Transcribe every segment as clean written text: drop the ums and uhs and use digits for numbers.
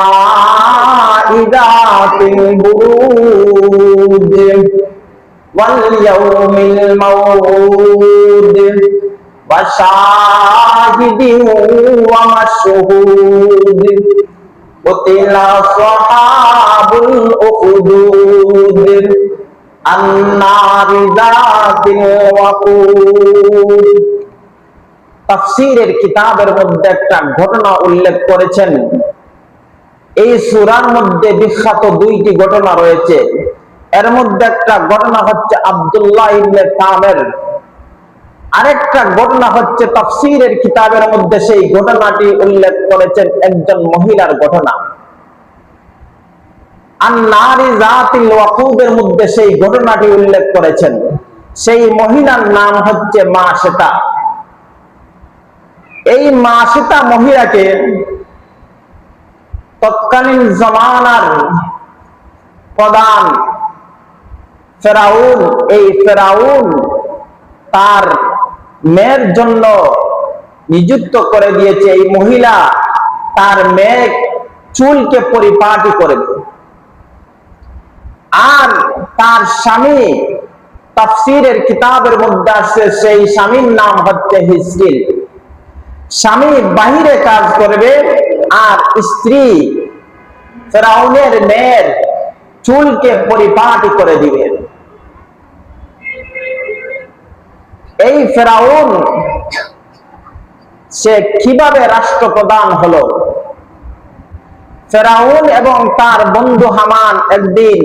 والسماء ذات البروج واليوم الموعود وشاهد ومشهود قتل أصحاب الأخدود النار ذات الوقود। তাফসীরের কিতাবের মধ্যে একটা ঘটনা উল্লেখ করেছেন। এই সূরার মধ্যে বিখ্যাত দুইটি ঘটনা রয়েছে। এর মধ্যে একটা ঘটনা হচ্ছে আব্দুল্লাহ ইবনে তামের, আরেকটা ঘটনা হচ্ছে তাফসীরের কিতাবের মধ্যে সেই ঘটনাটি উল্লেখ করেছেন একজন মহিলার ঘটনা। আন-নারি যাতিল ওয়াকুদের মধ্যে সেই ঘটনাটি উল্লেখ করেছেন। সেই মহিলার নাম হচ্ছে মাশিতা। এই মাশিতা মহিলাকে তৎকালীন জমানার প্রধান ফেরাউন, এই ফেরাউন তার মেয়ের জন্য নিযুক্ত করে দিয়েছে। এই মহিলা তার মেয়ে চুলকে পরিপাটি করে দেয়। আর তার স্বামী, তাফসীরের কিতাবের মধ্যে আছে সেই স্বামীর নাম হচ্ছে হিজকিল। স্বামী বাহিরে কাজ করবে আর স্ত্রী ফেরাউনের মেয়ের চুলকে পরিপাটি করে দিবে। এই ফেরাউন সে কিভাবে রাষ্ট্রপ্রধান হলো? ফেরাউন এবং তার বন্ধু হামান একদিন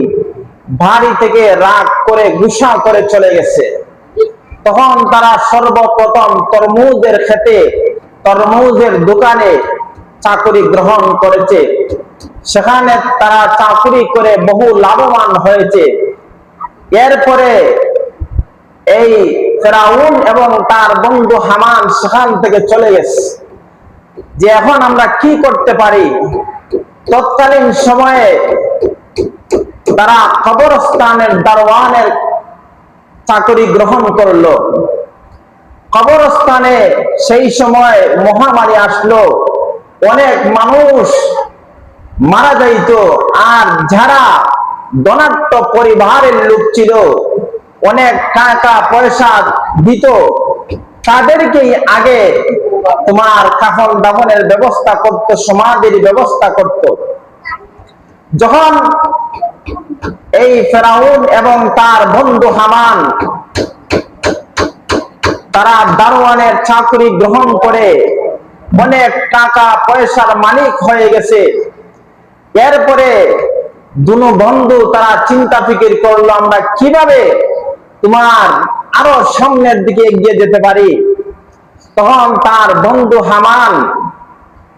বাড়ি থেকে রাগ করে গুসা করে চলে গেছে। তখন তারা সর্বপ্রথম তরমুজের খেতে, তরমুজের দোকানে চাকরি গ্রহণ করেছে। সেখানে তারা চাকরি করে বহু লাভবান হয়েছে। এরপরে এই ফেরাউন এবং তার বন্ধু হামান সেখান থেকে চলে গেছে যে এখন আমরা কি করতে পারি। তৎকালীন সময়ে তারা কবরস্থানের দারওয়ানের চাকরি গ্রহণ করলো। কবরস্থানে সেই সময় মহামারী আসলো, অনেক মানুষ মারা যাইত। আর যারা ধনাঢ্য পরিবারের লোক ছিল, অনেক টাকা পয়সা দিত, তাদেরকেই আগে তোমার কাফন দাফনের ব্যবস্থা করত, সমাধির ব্যবস্থা করত। যখন এই ফেরাউন এবং তার বন্ধু হামান তারা দারওয়ানের চাকরি গ্রহণ করে অনেক টাকা পয়সার মালিক হয়ে গেছে, এরপরে দুনো বন্ধু তারা চিন্তা ফিকির করলো আমরা কিভাবে তোমার আরো সামনের দিকে এগিয়ে যেতে পারি। তখন তার বন্ধু হামান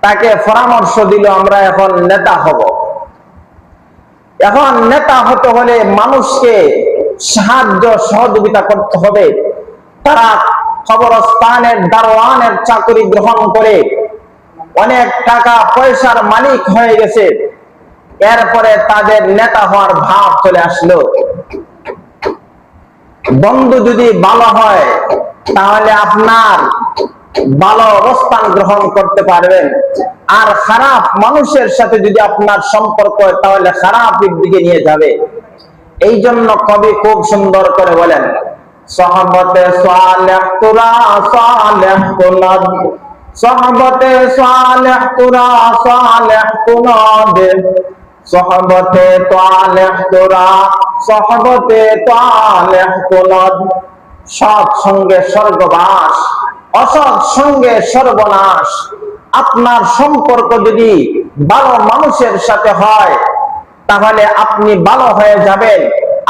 তাকে পরামর্শ দিল আমরা এখন নেতা হব। এখন নেতা হতে হলে মানুষকে সাহায্য সহযোগিতা করতে হবে। তারা কবরস্থানের দারওয়ানের চাকরি গ্রহণ করে অনেক টাকা পয়সার মালিক হয়ে গেছে। এরপরে তাদের নেতা হওয়ার ভাব চলে আসলো। বন্ধু যদি ভালো হয় তাহলে আপনার ভালো অবস্থান গ্রহণ করতে পারবেন, আর খারাপ মানুষের সাথে যদি আপনার সম্পর্ক হয় তাহলে খারাপের দিকে নিয়ে যাবে। এই জন্য কবি খুব সুন্দর করে বলেন, সহবতে সালেহ তুরা সালেহ কুনদ, সহবতে সালেহ তুরা সালেহ কুনদ, সহবতে সালেহ তুরা সহবতে সালেহ কুনদ। সৎ সঙ্গে স্বর্গবাস, অসৎ সঙ্গে সর্বনাশ। আপনার সম্পর্ক যদি ভালো মানুষের সাথে হয় তাহলে আপনি ভালো হয়ে যাবেন।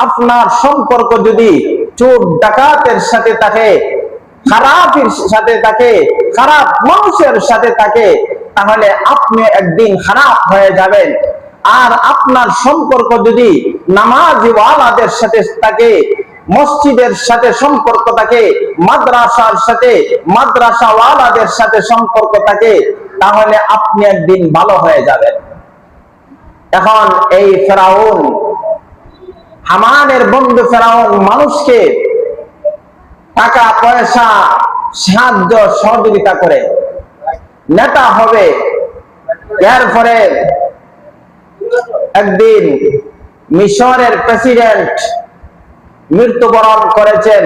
আপনার সম্পর্ক যদি চোর ডাকাতের সাথে থাকে, খারাপের সাথে থাকে, খারাপ মানুষের সাথে থাকে, তাহলে আপনি একদিন খারাপ হয়ে যাবেন। আর আপনার সম্পর্ক যদি নামাজি ওয়ালাদের সাথে থাকে, মসজিদের সাথে সম্পর্ক থাকে, মাদ্রাসার সাথে, মাদ্রাসা ওয়ালাদের সাথে সম্পর্ক থাকে, তাহলে আপনি একদিন ভালো হয়ে যাবেন। এখন এই ফেরাউন, হামানের বন্ধু ফেরাউন মানুষকে টাকা পয়সা সাহায্য সহযোগিতা করে, নেতা হবে। এরপরে একদিন মিশরের প্রেসিডেন্ট মৃত্যুবরণ করেছেন।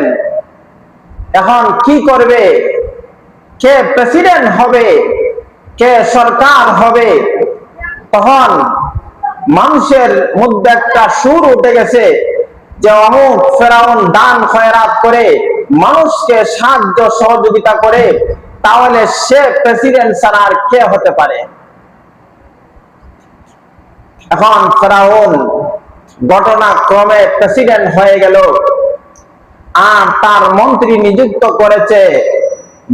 এখন কি করবে? কে প্রেসিডেন্ট হবে, কে সরকার হবে? তখন মানুষের মধ্যে একটা সুর উঠে গেছে যে অমুক ফেরাউন দান খয়রাত করে মানুষকে সাহায্য সহযোগিতা করে, তাহলে সে প্রেসিডেন্ট ছাড়া আর কে হতে পারে? এখন ফেরাউন ঘটনাক্রমে প্রেসিডেন্ট হয়ে গেল, আর তার মন্ত্রী নিযুক্ত করেছে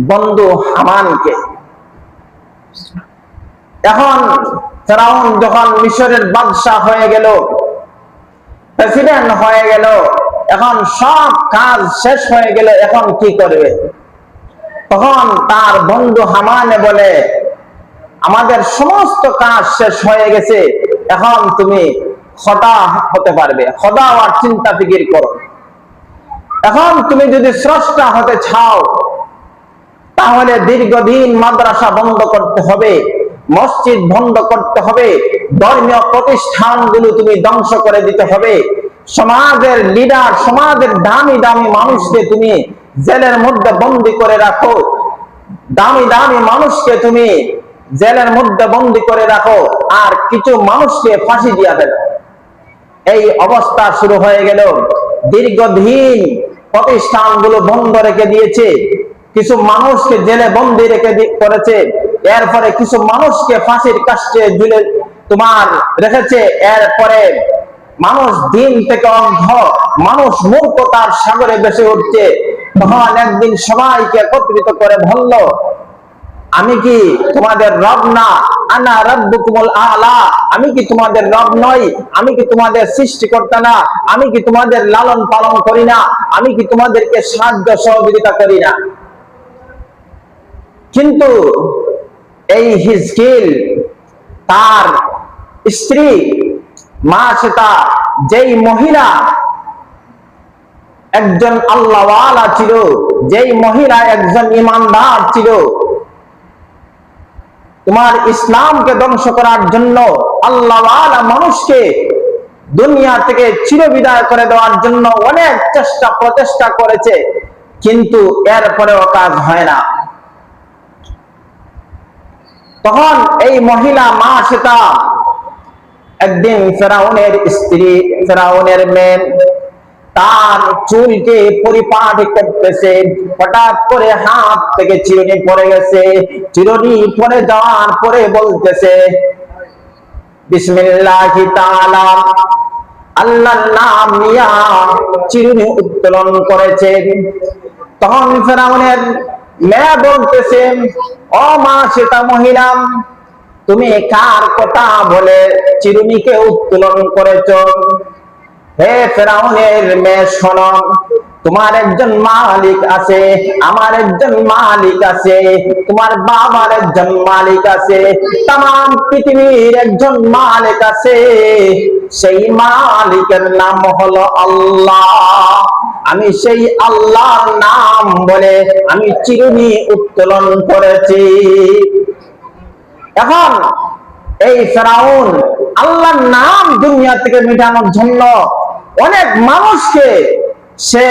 বন্ধু হামানকে। এখন ফেরাউন যখন মিশরের বাদশাহ হয়ে গেল, প্রেসিডেন্ট হয়ে গেল, এখন সব কাজ শেষ হয়ে গেল, এখন কি করবে? তখন তার বন্ধু হামানে বলে, আমাদের সমস্ত কাজ শেষ হয়ে গেছে, এখন তুমি খোদা হতে পারবে, খোদা আর চিন্তা ফিকির করো। এখন তুমি যদি স্রষ্টা হতে চাও, তাহলে দীর্ঘদিন মাদ্রাসা বন্ধ করতে হবে, মসজিদ বন্ধ করতে হবে, ধর্মীয় প্রতিষ্ঠানগুলো তুমি ধ্বংস করে দিতে হবে, সমাজের লিডার, সমাজের দামি দামি মানুষকে তুমি জেলের মধ্যে বন্দী করে রাখো, দামি দামি মানুষকে তুমি জেলের মধ্যে বন্দী করে রাখো, আর কিছু মানুষকে ফাঁসি দিয়া দেন। এই অবস্থা শুরু হয়ে গেল। দীর্ঘদিন প্রতিষ্ঠানগুলো বন্ধ রেখে দিয়েছে, কিছু মানুষকে জেলে বন্দী রেখে করেছে, এরপরে কিছু মানুষকে ফাঁসির কাস্টে ঝুলে তোমার রেখেছে। এরপরে মানুষ দিন থেকে অন্ধ, মানুষ মূর্খতার সাগরে ভেসে উঠছে। তখন একদিন সবাইকে একত্রিত করে বলল, আমি কি তোমাদের রব না? আনা রাব্বুকুমুল আলা, আমি কি তোমাদের রব নই? আমি কি তোমাদের সৃষ্টিকর্তা না? আমি কি তোমাদের লালন পালন করি না? আমি কি তোমাদেরকে সাহায্য সহযোগিতা করি না? কিন্তু এই হিজকিল তার স্ত্রী মাশতা, যেই মহিলা একজন আল্লাহওয়ালা ছিল, যেই মহিলা একজন ইমানদার ছিল, তোমার ইসলামকে ধ্বংস করার জন্য, আল্লাহওয়ালা মানুষকে দুনিয়া থেকে চিরবিদায় করে দেওয়ার জন্য অনেক চেষ্টা প্রচেষ্টা করেছে, কিন্তু এরপরেও কাজ হয় না। তখন এই মহিলা মাশতা একদিন ফেরাউনের স্ত্রী, ফেরাউনের মেয়ে, তার চুলকে পরিপাটি করতেছে, হঠাৎ করে হাত থেকে চিরুনি পড়ে গেছে। চিরুনি পড়ে যাওয়ার পরে বলতেছে বিসমিল্লাহি তাআলা, আল্লাহর নাম নিয়া চিরুনি উত্তোলন করেছে। তখন ফেরাউনের মেয়ে বলতেছে, ও মাশতা মহিলা, তুমি কার কথা বলে চিরুনিকে উত্তোলন করেছ? হে ফেরাউনের মেয়ে, শোনো, তোমার একজন মালিক আছে, আমার একজন মালিক আছে, তোমার বাবার একজন মালিক আছে, তাম পৃথিবীর একজন মালিক আছে। সেই মালিকের নাম হলো আল্লাহ। আমি সেই আল্লাহর নাম বলে আমি চিরুনি উত্তোলন করেছি। এখন এই ফেরাউন আল্লাহর নাম দুনিয়া থেকে মিটানোর জন্য অনেক মানুষকে সে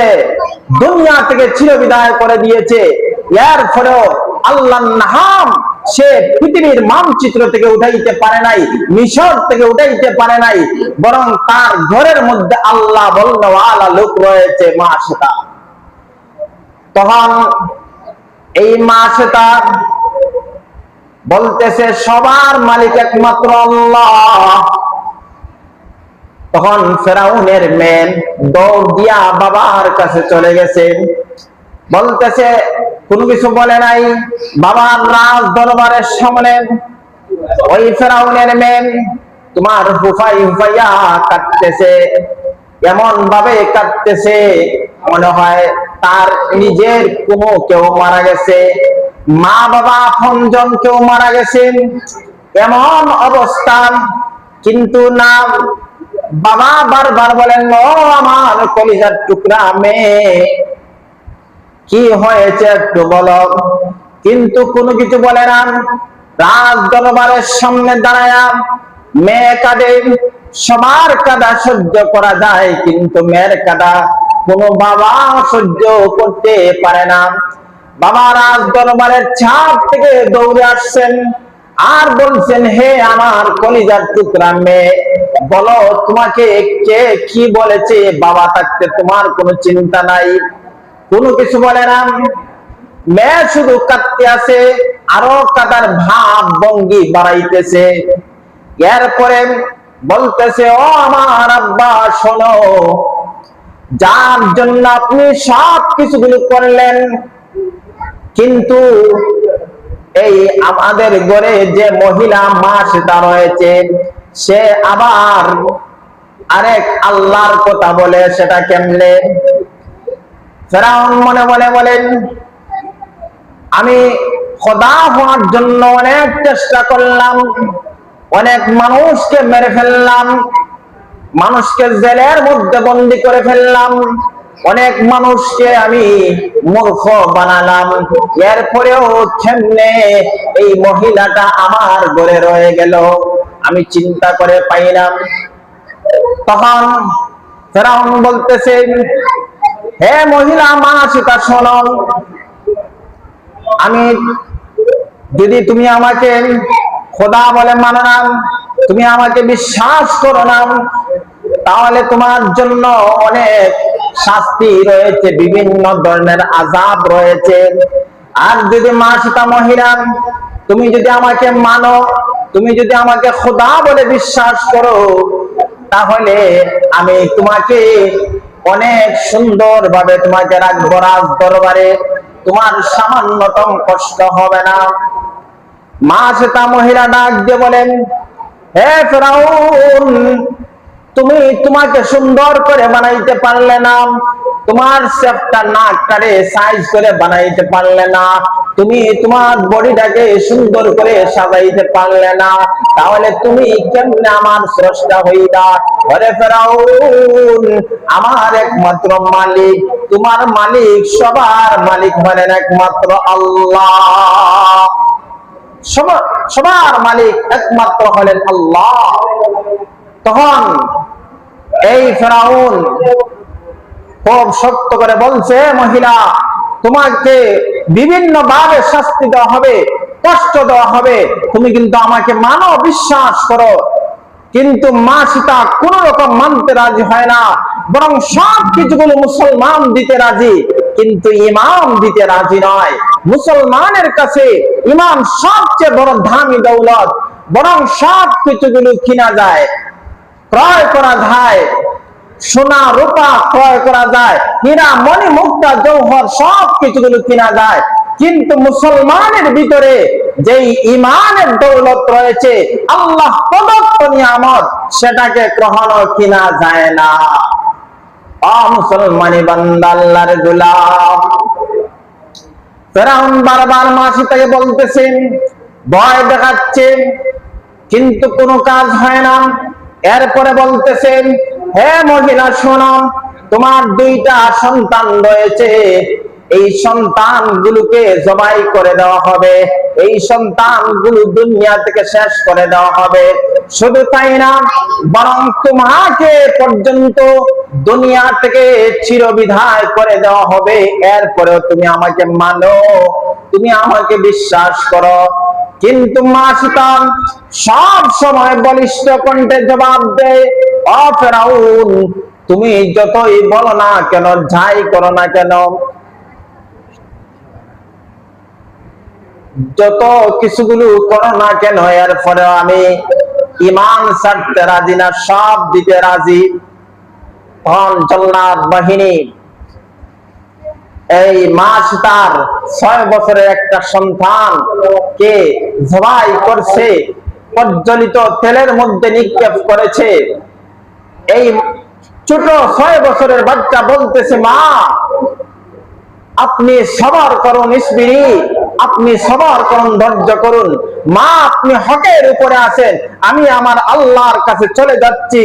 দুনিয়া থেকে চিরবিদায় করে দিয়েছে। এর ফলেও আল্লাহর নাম সে পৃথিবীর মানচিত্র থেকে উঠাইতে পারে নাই, মিশর থেকে উঠাইতে পারে নাই, বরং তার ঘরের মধ্যে আল্লাহ বলনেওয়ালা লোক রয়েছে, মাশতা। তখন এই মাশতা বলতেছে সবার মালিক একমাত্র আল্লাহ। তখন ফেরাউনের মেয়ে দৌড় দিয়া বাবার কাছে চলে গেছে, বলতেছে, কোনো কিছু বলে নাই। বাবার রাজ দরবারের সামনে ওই ফেরাউনের মেয়ে তোমার হুফাই হুফাইয়া কাটতেছে, এমন ভাবে কাটতেছে মনে হয় তার নিজের কোনো কেউ মারা গেছে, মা বাবা আপনজন কেউ মারা গেছেন, এমন অবস্থান। কিন্তু না, বাবা বারবার বলেন, ও আমার কলিজার টুকরা মেয়ে, কি হয়েছে একটু বলো। কিন্তু কোনো কিছু বলে না। রাজ দরবারের সামনে দাঁড়ায়া মেয়ে কাঁদে। সবার কাঁদা সহ্য করা যায়, কিন্তু মেয়ের কাঁদা কোনো বাবা সহ্য করতে পারে না। বাবা রাজ দরবারের ছাদ থেকে দৌড়ে আসছেন আর বলছেন, হে আমার কলিজার টুকরা মেয়ে, বলো তোমাকে কে কি বলেছে? বাবা থাকতে তোমার কোনো চিন্তা নাই, কোনো কিছু বলে না। মেয়ে শুধু কাঁদতে আছে, আরো কাঁদার ভাব ভঙ্গি বাড়াইতেছে। এরপরে বলতেছে, ও আমার আব্বা শোনো, যার জন্য আপনি সব কিছুগুলো করলেন, কিন্তু এই আমাদের ঘরে যে মহিলা মা সেটা রয়েছে, সে আবার আরেক আল্লাহর কথা বলে, সেটা কেমনে? ফেরাউন মনে মনে বলেন, আমি খোদা হওয়ার জন্য অনেক চেষ্টা করলাম, অনেক মানুষকে মেরে ফেললাম, মানুষকে জেলের মধ্যে বন্দী করে ফেললাম, অনেক মানুষকে আমি মূর্খ বানালাম, এরপরেও কেমনে এই মহিলাটা আমার ঘরে রয়ে গেল, আমি চিন্তা করে পাইলাম। তখন ফেরাউন বলতেছে, হে মহিলা মা সেটা শোনো, আমি যদি তুমি আমাকে খোদা বলে মানো না, তুমি আমাকে বিশ্বাস করো না, তাহলে তোমার জন্য অনেক শাস্তি রয়েছে, বিভিন্ন ধরনের আযাব রয়েছে। আর যদি মা সেটা মহিলা, তুমি যদি আমাকে মানো, তুমি যদি আমাকে খোদা বলে বিশ্বাস করো, তাহলে আমি তোমাকে অনেক সুন্দর ভাবে তোমাকে রাখবো রাজ দরবারে, তোমার সামান্যতম কষ্ট হবে না। মা সেটা মহিলা ডাক দিয়ে বলেন, হে ফেরাউন, তুমি তোমাকে সুন্দর করে বানাইতে পারলে না, তোমার শেপটা নাকটারে সাইজ করে বানাইতে পারলে না, তুমি তোমার বডিটাকে সুন্দর করে সাজাইতে পারলে না, তাহলে তুমি কেমনে আমার স্রষ্টা হইলা? ঘরে ফেরাউন, আমার একমাত্র মালিক, তোমার মালিক, সবার মালিক হলেন একমাত্র আল্লাহ, সবার মালিক একমাত্র হলেন আল্লাহ। তখন এই ফেরাউন খুব শক্ত করে বলছে, মহিলা, তোমাকে বিভিন্ন ভাবে শাস্তি দেওয়া হবে, কষ্ট দেওয়া হবে, তুমি কিন্তু আমাকে মানো, বিশ্বাস করো। কিন্তু মা সীতা কোন রকম মানতে রাজি হয় না, বরং সব কিছুগুলো মুসলমান দিতে রাজি, কিন্তু ইমাম দিতে রাজি নয়। মুসলমানের কাছে ইমাম সবচেয়ে বড় দামি দৌলত, বরং সব কিছুগুলো কিনা যায়, ক্রয় করা যায়, সোনা রূপা ক্রয় করা যায়, হীরা মণি মুক্তা জৌহর সব কিছুগুলো কিনা যায়, কিন্তু মুসলমানের ভিতরে যেই ইমানের দৌলত রয়েছে, আল্লাহ প্রদত্ত নিয়ামত, সেটাকে কখনো কিনা যায় না। মুসলমানি বান্দা, আল্লাহর গোলাম। ফেরাউন বারবার মা সীতাকে বলতেছেন, ভয় দেখাচ্ছেন, কিন্তু কোনো কাজ হয় না। এরপরে বলতেছেন, হে মহিলা শোনো, তোমার দুইটা সন্তান রয়েছে, এই সন্তানগুলোকে জবাই করে দেওয়া হবে, এই সন্তানগুলো দুনিয়া থেকে শেষ করে দেওয়া হবে। শুধু তাই না, বরং তোমাকে পর্যন্ত দুনিয়া থেকে চিরবিদায় করে দেওয়া হবে। এরপরেও তুমি আমাকে মানো, তুমি আমাকে বিশ্বাস করো। কিন্তু মা সীতা সব সময় বলিষ্ঠ কণ্ঠে জবাব দেয়, ও ফেরাউন, তুমি যতই বলো না কেন, যাই করো না কেন, যত কিছুগুলো করো না কেন, এরপরে আমি ইমান ছাড়তে রাজি না, সব দিতে রাজি। তখন জল্লাদ বাহিনী এই মা সীতার 6 বছরের একটা সন্তান কে জবাই করছে, প্রজ্বলিত তেলের মধ্যে নিক্ষেপ করেছে। এই ছোট 6 বছরের বাচ্চা বলতেছে, মা আপনি সবর করুন, ইসবিরি, আপনি সবর করুন, ধৈর্য করুন, মা আপনি হকের উপরে আছেন, আমি আমার আল্লাহর কাছে চলে যাচ্ছি,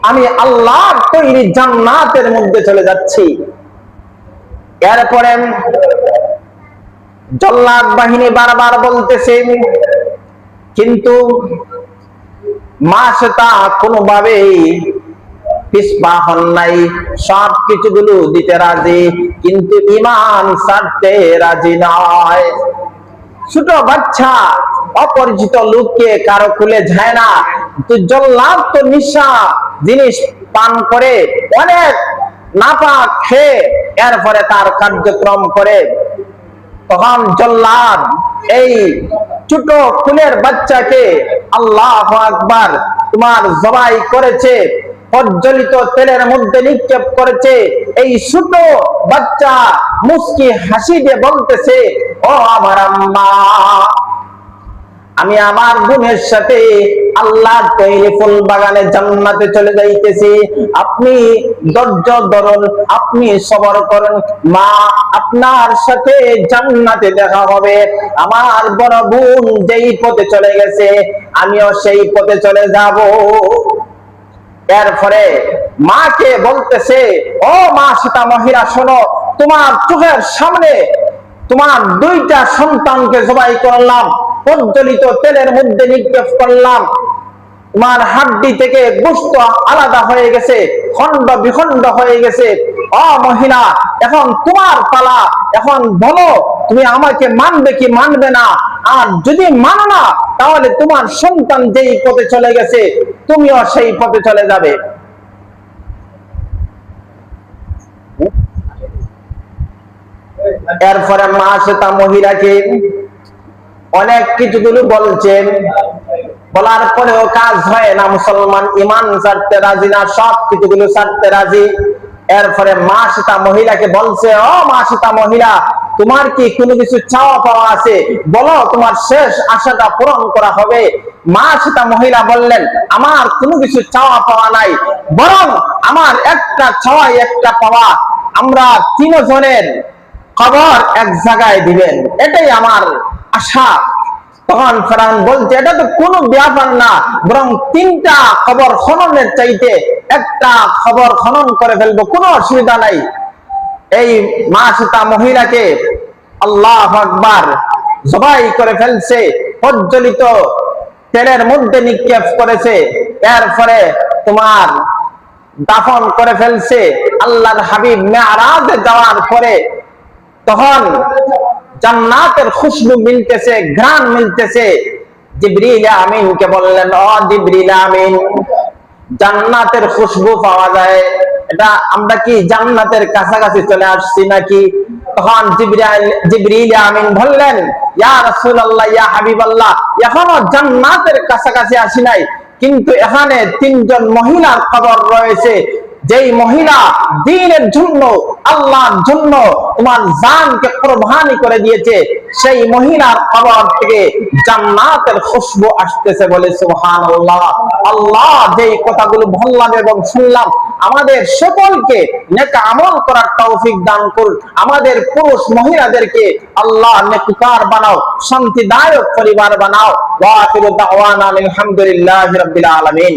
আমি আল্লাহর তৈরি জান্নাতের মধ্যে চলে যাচ্ছি। এরপরে জল্লাদ বাহিনী বারবার বলতেছে, কিন্তু মা শ্বেতা কোনোভাবেই পিছপা হন নাই, সব কিছুগুলো দিতে রাজি, কিন্তু ঈমান ছাড়তে রাজি নয়। ছোট বাচ্চা অপরিচিত লোককে কারো খুলে যায় না, তো জল্লাদ তো নিশা জিনিস পান করে অনেক নাপাক খেয়ে এরপরে তার কার্যক্রম করে। তখন জল্লাদ এই ছোট খুনের বাচ্চাকে আল্লাহু আকবার তোমার জবাই করেছে, প্রজ্বলিত তেলের মধ্যে নিক্ষেপ করেছে। এই ছোট বাচ্চা মুস্কি হাসি দিয়ে বলতেছে, ও আমার আম্মা, আমি আমার বোনের সাথে আল্লাহর তৈরি ফুল বাগানে জান্নাতে চলে যাইতেছি, আপনি ধৈর্য ধরুন, আপনি সবর করুন, মা আপনার সাথে জান্নাতে দেখা হবে। আমার বড় বোন যেই পথে চলে গেছে আমিও সেই পথে চলে যাব। এরপরে মাকে বলতেছে, ও মা শ্বেতা মহিলা, শোনো, তোমার চোখের সামনে তোমার দুইটা সন্তানকে জবাই করলাম, প্রজ্বলিত তেলের মধ্যে নিক্ষেপ করলাম, তোমার হাড্ডি থেকে গোশত আলাদা হয়ে গেছে, খন্ড বিখন্ড হয়ে গেছে। ও মহিলা, এখন তোমার পালা, এখন বলো তুমি আমাকে মানবে কি মানবে না? আর যদি মানো না, তাহলে তোমার সন্তান যেই পথে চলে গেছে তুমিও সেই পথে চলে যাবে। এরপরে মা শ্বেতা মহিলাকে অনেক কিছুগুলো বলছেন, বলার পরেও কাজ হয় না। মুসলমান ঈমান ছাড়তে রাজি না, সব কিছুগুলো ছাড়তে রাজি। এরপরে মা শ্বেতা মহিলাকে বলছে, ও মা শ্বেতা মহিলা, তোমার কি কোনো কিছু চাওয়া পাওয়া আছে? বলো, তোমার শেষ আশাটা পূরণ করা হবে। মা শ্বেতা মহিলা বললেন, আমার কোনো কিছু চাওয়া পাওয়া নাই, বরং আমার একটা চাওয়াই একটা পাওয়া, আমরা তিনজনের কবর এক জায়গায় দিবেন, এটাই আমার আশা। তখন ফেরাউন বলছে, এটা তো কোনো ব্যাপার না, বরং তিনটা কবর খননের চাইতে একটা কবর খনন করে ফেলবো, কোনো অসুবিধা নাই। এই মা শ্বেতা মহিলাকে আল্লাহু আকবার জবাই করে ফেলছে, প্রজ্বলিত তেলের মধ্যে নিক্ষেপ করেছে, এরপরে তোমার দাফন করে ফেলছে। আল্লাহর হাবিব মেরাজে যাওয়ার পরে তখন জান্নাতের খুশবু মিলতেছে, ঘ্রাণ মিলতেছে। জিবরিল আমিনকে বললেন, ও জিবরিল আমিন, জান্নাতের খুশবু পাওয়া যায়, এটা আমরা কি জান্নাতের কাছাকাছি চলে আসছি নাকি? তখন জিবরিল আমিন বললেন, ইয়া রাসূলুল্লাহ, ইয়া হাবিবাল্লাহ, এখনো জান্নাতের কাছাকাছি আসি নাই, কিন্তু এখানে তিনজন মহিলার খবর রয়েছে, যেই মহিলা দ্বীনের জন্য, আল্লাহর জন্য তোমার জানকে কুরবানি করে দিয়েছে, সেই মহিলার কবর থেকে জান্নাতের খুশবু আসতেছে। বলে সুবহানাল্লাহ। আল্লাহ যেই কথাগুলো বললাম এবং শুনলাম, আমাদের সকলকে নেক আমল করার তৌফিক দান করুন। আমাদের পুরুষ মহিলাদেরকে আল্লাহ নেককার বানাও, শান্তিদায়ক পরিবার বানাও। ওয়া আখিরু দাওয়ানা আলহামদুলিল্লাহি রাব্বিল আলামিন।